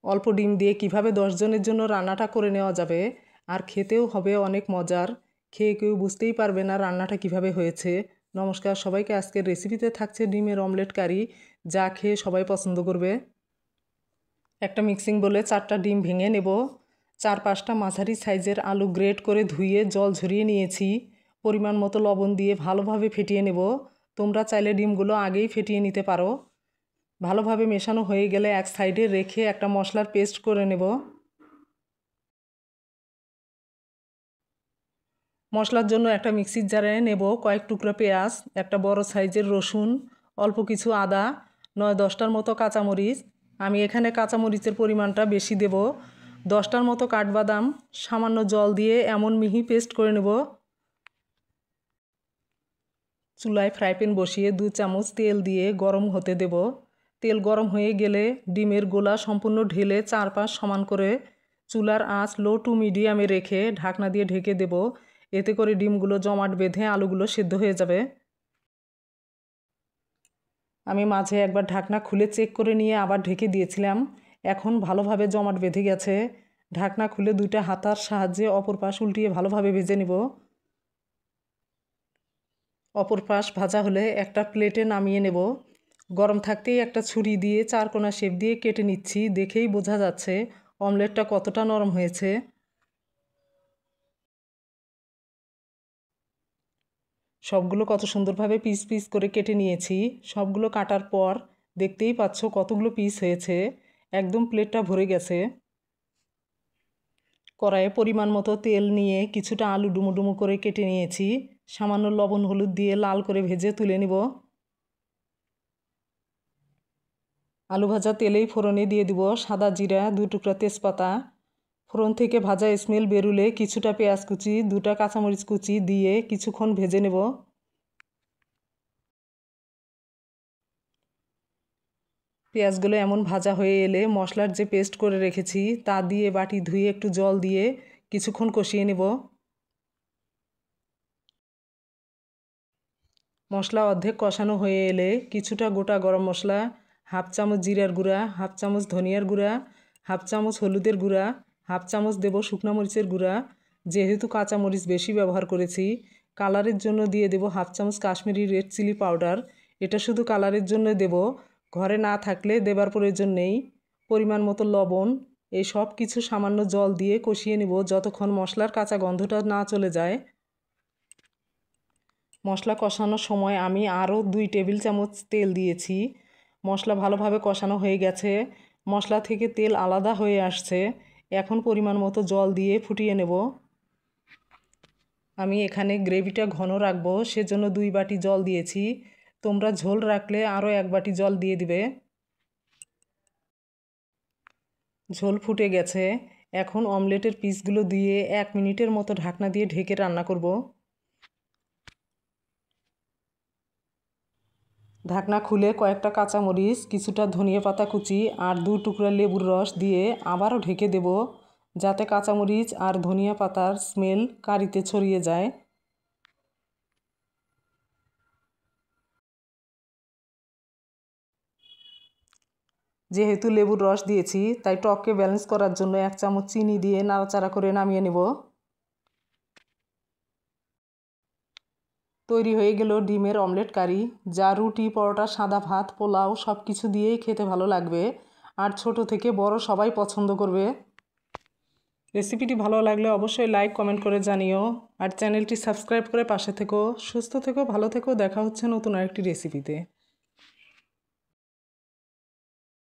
অল্প ডিম দিয়ে কিভাবে 10 জনের জন্য রান্নাটা করে নেওয়া যাবে আর খেতেও হবে অনেক মজার। খেয়ে কেউ বুঝতেই পারবে না রান্নাটা কিভাবে হয়েছে। নমস্কার সবাইকে, আজকের রেসিপিতে থাকছে ডিমের অমলেট কারি, যা খেয়ে সবাই পছন্দ করবে। একটা মিক্সিং বলে 4টা ডিম ভেঙে নেব। 4-5টা মাঝারি সাইজের আলু গ্রেট করে ধুয়ে জল ঝরিয়ে নিয়েছি। পরিমাণ মতো লবণ দিয়ে ভালোভাবে ফেটিয়ে নেব। তোমরা চাইলে ডিমগুলো আগেই ফেটিয়ে নিতে পারো। ভালোভাবে মেশানো হয়ে গেলে এক সাইডে রেখে একটা মশলার পেস্ট করে নেব। মশলার জন্য একটা মিক্সির জারে নেব কয়েক টুকরো পেঁয়াজ, একটা বড় সাইজের রসুন, অল্প কিছু আদা, 9-10টার মতো কাঁচামরিচ। আমি এখানে কাঁচামরিচের পরিমাণটা বেশি দেব। 10টার মতো কাঠবাদাম সামান্য জল দিয়ে এমন মিহি পেস্ট করে নেব। চুলায় ফ্রাই প্যান বসিয়ে 2 চামচ তেল দিয়ে গরম হতে দেব। তেল গরম হয়ে গেলে ডিমের গোলা সম্পূর্ণ ঢেলে 4 পাশ সমান করে চুলার আঁচ লো টু মিডিয়ামে রেখে ঢাকনা দিয়ে ঢেকে দেব। এতে করে ডিমগুলো জমাট বেঁধে আলুগুলো সেদ্ধ হয়ে যাবে। আমি মাঝে একবার ঢাকনা খুলে চেক করে নিয়ে আবার ঢেকে দিয়েছিলাম। এখন ভালোভাবে জমাট বেঁধে গেছে। ঢাকনা খুলে 2টা হাতার সাহায্যে অপর পাশ উল্টিয়ে ভালোভাবে ভেজে নেব। অপর পাশ ভাজা হলে একটা প্লেটে নামিয়ে নেব। গরম থাকতেই একটা ছুরি দিয়ে 4 কোণা শেপ দিয়ে কেটে নিচ্ছি। দেখেই বোঝা যাচ্ছে অমলেটটা কতটা নরম হয়েছে। সবগুলো কত সুন্দরভাবে পিস পিস করে কেটে নিয়েছি। সবগুলো কাটার পর দেখতেই পাচ্ছ কতগুলো পিস হয়েছে। একদম প্লেটটা ভরে গেছে। কড়াইয়ে পরিমাণ মতো তেল নিয়ে কিছুটা আলু ডুমো ডুমো করে কেটে নিয়েছি। সামান্য লবণ হলুদ দিয়ে লাল করে ভেজে তুলে নিব। আলু ভাজা তেলেই ফোড়নে দিয়ে দিব সাদা জিরা, 2 টুকরা তেজপাতা। ফোড়ন থেকে ভাজা স্মেল বেরুলে কিছুটা পেঁয়াজ কুচি, 2টা কাঁচামরিচ কুচি দিয়ে কিছুক্ষণ ভেজে নেব। পেঁয়াজগুলো এমন ভাজা হয়ে এলে মশলার যে পেস্ট করে রেখেছি তা দিয়ে বাটি ধুয়ে একটু জল দিয়ে কিছুক্ষণ কষিয়ে নেব। মশলা অর্ধেক কষানো হয়ে এলে কিছুটা গোটা গরম মশলা, 1/2 চামচ জিরার গুঁড়া, 1/2 চামচ ধনিয়ার গুঁড়া, 1/2 চামচ হলুদের গুঁড়া, 1/2 চামচ দেব শুকনো মরিচের গুঁড়া। যেহেতু কাঁচামরিচ বেশি ব্যবহার করেছি, কালারের জন্য দিয়ে দেব 1/2 চামচ কাশ্মীরি রেড চিলি পাউডার। এটা শুধু কালারের জন্য দেব, ঘরে না থাকলে দেবার প্রয়োজন নেই। পরিমাণ মতো লবণ। এই সব কিছু সামান্য জল দিয়ে কষিয়ে নেব যতক্ষণ মশলার কাঁচা গন্ধটা না চলে যায়। মশলা কষানোর সময় আমি আরও 2 টেবিল চামচ তেল দিয়েছি। মশলা ভালোভাবে কষানো হয়ে গেছে। মশলা থেকে তেল আলাদা হয়ে আসছে। এখন পরিমাণ মতো জল দিয়ে ফুটিয়ে নেব। আমি এখানে গ্রেভিটা ঘন রাখবো, সেজন্য 2 বাটি জল দিয়েছি। তোমরা ঝোল রাখলে আরও 1 বাটি জল দিয়ে দিবে। ঝোল ফুটে গেছে। এখন অমলেটের পিসগুলো দিয়ে 1 মিনিটের মতো ঢাকনা দিয়ে ঢেকে রান্না করব। ঢাকনা খুলে কয়েকটা কাঁচামরিচ, কিছুটা ধনিয়া পাতা কুচি আর 2 টুকরা লেবুর রস দিয়ে আবারও ঢেকে দেব, যাতে কাঁচামরিচ আর ধনিয়া পাতার স্মেল কারিতে ছড়িয়ে যায়। যেহেতু লেবুর রস দিয়েছি তাই টককে ব্যালেন্স করার জন্য 1 চামচ চিনি দিয়ে নাড়াচাড়া করে নামিয়ে নেব। তৈরি হয়ে গেল ডিমের অমলেট কারি, যা রুটি, পরোটা, সাদা ভাত, পোলাও সব কিছু দিয়েই খেতে ভালো লাগবে। আর ছোট থেকে বড় সবাই পছন্দ করবে। রেসিপিটি ভালো লাগলে অবশ্যই লাইক কমেন্ট করে জানিও। আর চ্যানেলটি সাবস্ক্রাইব করে পাশে থেকো। সুস্থ থেকো, ভালো থেকো। দেখা হচ্ছে নতুন আরেকটি রেসিপিতে।